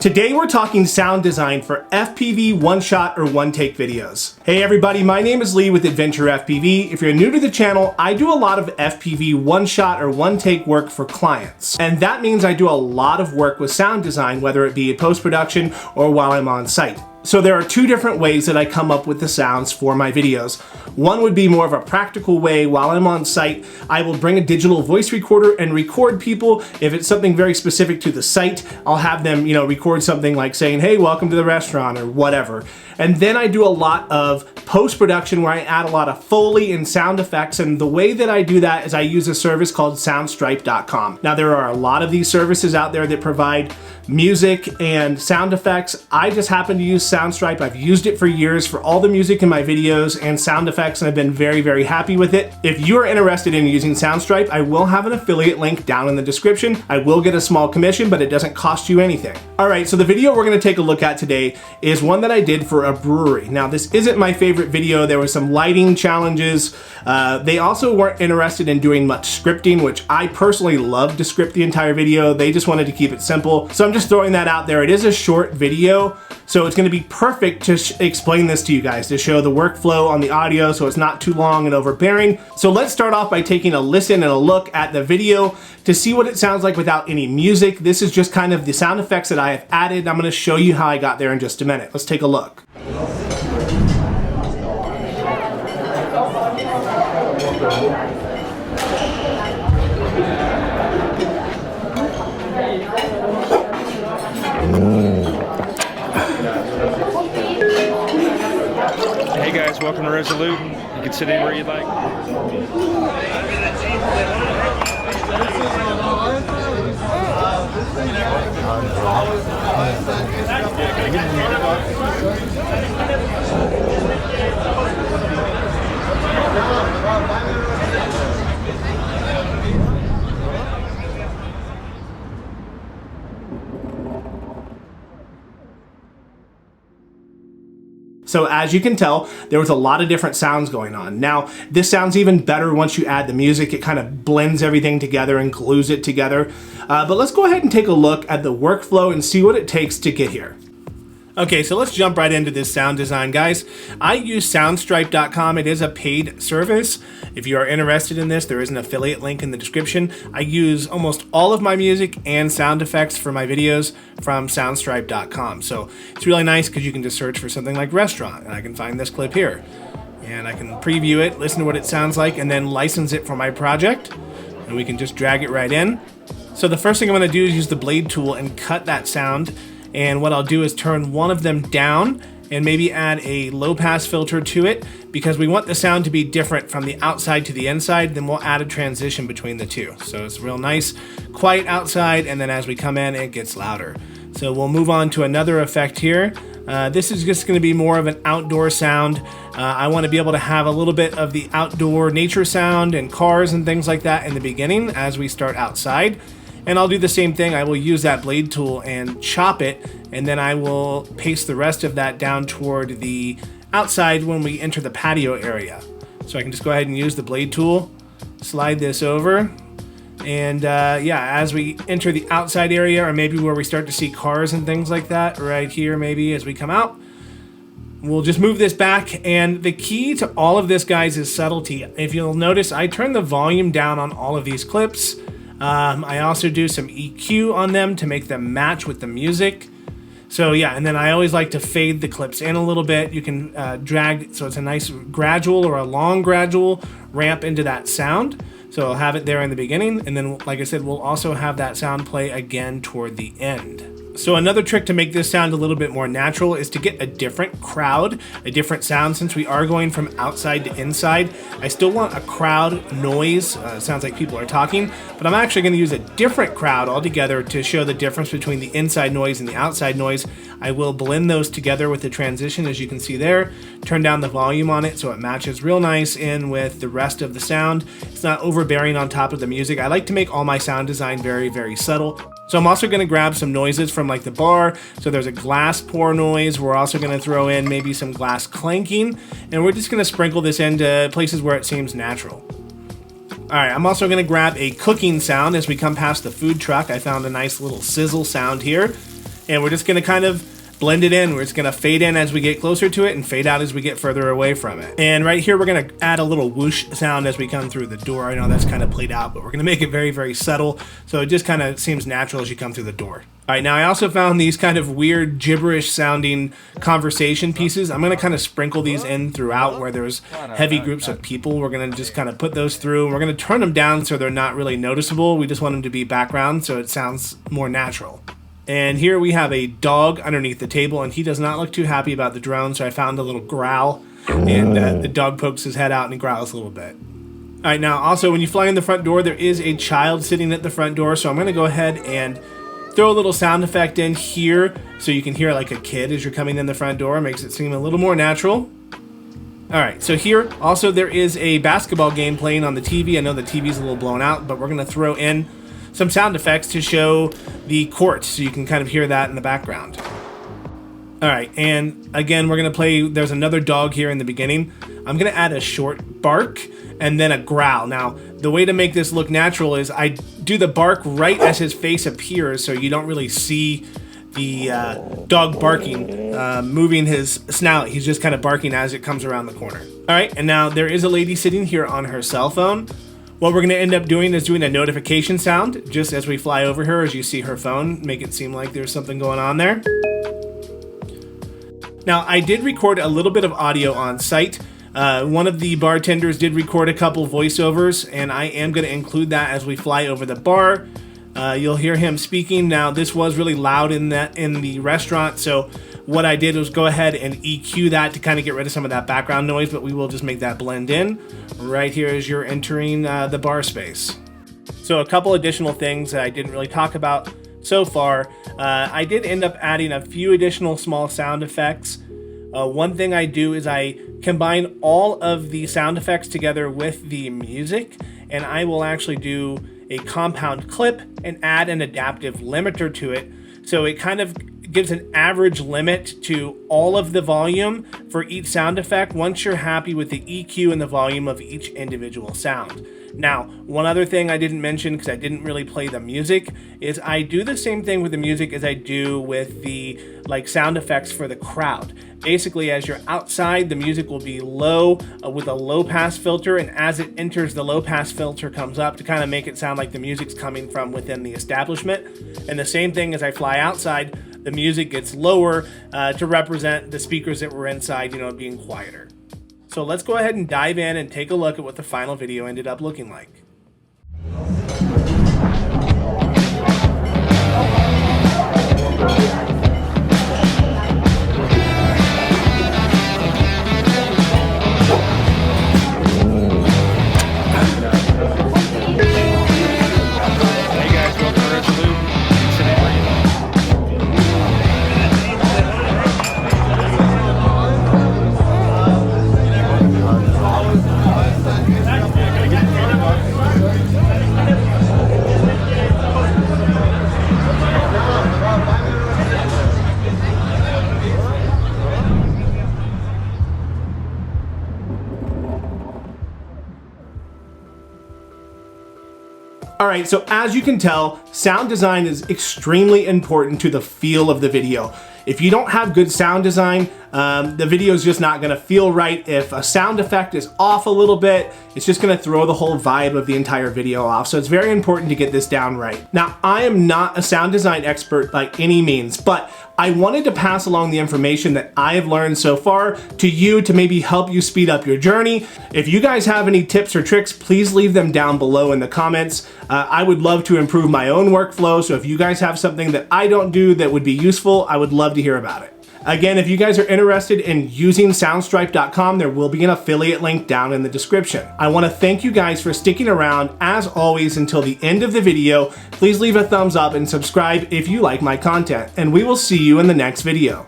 Today we're talking sound design for FPV one-shot or one-take videos. Hey everybody, my name is Lee with Adventure FPV. If you're new to the channel, I do a lot of FPV one-shot or one-take work for clients. And that means I do a lot of work with sound design, whether it be in post-production or while I'm on site. So there are two different ways that I come up with the sounds for my videos. One would be more of a practical way. While I'm on site, I will bring a digital voice recorder and record people. If it's something very specific to the site, I'll have them, record something like saying, hey, welcome to the restaurant or whatever. And then I do a lot of post-production where I add a lot of Foley and sound effects. And the way that I do that is I use a service called soundstripe.com. Now there are a lot of these services out there that provide music and sound effects. I just happen to use Soundstripe. I've used it for years for all the music in my videos and sound effects, and I've been very, very happy with it. If you are interested in using Soundstripe, I will have an affiliate link down in the description. I will get a small commission, but it doesn't cost you anything. All right, so the video we're gonna take a look at today is one that I did for a brewery. Now, this isn't my favorite video. There was some lighting challenges. They also weren't interested in doing much scripting, which I personally love to script the entire video. They just wanted to keep it simple. So I'm just throwing that out there. It is a short video, so it's gonna be perfect to explain this to you guys, to show the workflow on the audio so it's not too long and overbearing. So let's start off by taking a listen and a look at the video to see what it sounds like without any music. This is just kind of the sound effects that I have added. I'm gonna show you how I got there in just a minute. Let's take a look. Hey guys, welcome to Resolute. You can sit anywhere you'd like. So as you can tell, there was a lot of different sounds going on. Now, this sounds even better once you add the music. It kind of blends everything together and glues it together. But let's go ahead and take a look at the workflow and see what it takes to get here. Okay, so let's jump right into this sound design, guys. I use soundstripe.com. It is a paid service. If you are interested in this, there is an affiliate link in the description. I use almost all of my music and sound effects for my videos from soundstripe.com. So it's really nice because you can just search for something like restaurant, and I can find this clip here. And I can preview it, listen to what it sounds like, and then license it for my project. And we can just drag it right in. So the first thing I'm gonna do is use the blade tool and cut that sound. And what I'll do is turn one of them down and maybe add a low pass filter to it because we want the sound to be different from the outside to the inside. Then we'll add a transition between the two. So it's real nice, quiet outside, and then as we come in, it gets louder. So we'll move on to another effect here. This is just gonna be more of an outdoor sound. I wanna be able to have a little bit of the outdoor nature sound and cars and things like that in the beginning as we start outside. And I'll do the same thing. I will use that blade tool and chop it, and then I will paste the rest of that down toward the outside when we enter the patio area. So I can just go ahead and use the blade tool, slide this over, and as we enter the outside area, or maybe where we start to see cars and things like that, right here maybe as we come out, we'll just move this back. And the key to all of this, guys, is subtlety. If you'll notice, I turn the volume down on all of these clips. I also do some EQ on them to make them match with the music. So yeah, and then I always like to fade the clips in a little bit. You can drag, so it's a nice gradual or a long gradual ramp into that sound. So I'll have it there in the beginning, and then like I said, we'll also have that sound play again toward the end. So another trick to make this sound a little bit more natural is to get a different crowd, a different sound. Since we are going from outside to inside, I still want a crowd noise. Sounds like people are talking, but I'm actually going to use a different crowd altogether to show the difference between the inside noise and the outside noise. I will blend those together with the transition, as you can see there. Turn down the volume on it so it matches real nice in with the rest of the sound. It's not overbearing on top of the music. I like to make all my sound design very, very subtle. So I'm also gonna grab some noises from like the bar. So there's a glass pour noise. We're also gonna throw in maybe some glass clanking, and we're just gonna sprinkle this into places where it seems natural. All right, I'm also gonna grab a cooking sound as we come past the food truck. I found a nice little sizzle sound here. And we're just gonna kind of blend it in. We're just gonna fade in as we get closer to it and fade out as we get further away from it. And right here, we're gonna add a little whoosh sound as we come through the door. I know that's kind of played out, but we're gonna make it very, very subtle, so it just kind of seems natural as you come through the door. All right, now I also found these kind of weird gibberish sounding conversation pieces. I'm gonna kind of sprinkle these in throughout where there's heavy groups of people. We're gonna just kind of put those through, and we're gonna turn them down so they're not really noticeable. We just want them to be background so it sounds more natural. And here we have a dog underneath the table, and he does not look too happy about the drone, so I found a little growl, and the dog pokes his head out and he growls a little bit. All right, now also when you fly in the front door, there is a child sitting at the front door, so I'm gonna go ahead and throw a little sound effect in here so you can hear like a kid as you're coming in the front door. It makes it seem a little more natural. All right, so here also there is a basketball game playing on the TV. I know the TV's a little blown out, but we're gonna throw in some sound effects to show the court so you can kind of hear that in the background. All right, and again, we're gonna play, there's another dog here in the beginning. I'm gonna add a short bark and then a growl. Now, the way to make this look natural is I do the bark right as his face appears so you don't really see the dog barking, moving his snout. He's just kind of barking as it comes around the corner. All right, and now there is a lady sitting here on her cell phone. What we're gonna end up doing is doing a notification sound just as we fly over her, as you see her phone, make it seem like there's something going on there. Now, I did record a little bit of audio on site. One of the bartenders did record a couple voiceovers, and I am gonna include that as we fly over the bar. You'll hear him speaking. Now, this was really loud in the restaurant, so what I did was go ahead and EQ that to kind of get rid of some of that background noise, but we will just make that blend in right here as you're entering the bar space. So a couple additional things that I didn't really talk about so far. I did end up adding a few additional small sound effects. One thing I do is I combine all of the sound effects together with the music, and I will actually do a compound clip and add an adaptive limiter to it. So it kind of gives an average limit to all of the volume for each sound effect once you're happy with the EQ and the volume of each individual sound. Now, one other thing I didn't mention because I didn't really play the music is I do the same thing with the music as I do with the sound effects for the crowd. Basically, as you're outside, the music will be low with a low pass filter, and as it enters, the low pass filter comes up to kind of make it sound like the music's coming from within the establishment. And the same thing as I fly outside, the music gets lower to represent the speakers that were inside, being quieter. So let's go ahead and dive in and take a look at what the final video ended up looking like. All right, so as you can tell, sound design is extremely important to the feel of the video. If you don't have good sound design, the video is just not gonna feel right. If a sound effect is off a little bit, it's just gonna throw the whole vibe of the entire video off. So it's very important to get this down right. Now, I am not a sound design expert by any means, but I wanted to pass along the information that I have learned so far to you to maybe help you speed up your journey. If you guys have any tips or tricks, please leave them down below in the comments. I would love to improve my own workflow, so if you guys have something that I don't do that would be useful, I would love to hear about it. Again, if you guys are interested in using soundstripe.com, there will be an affiliate link down in the description. I want to thank you guys for sticking around, as always, until the end of the video. Please leave a thumbs up and subscribe if you like my content, and we will see you in the next video.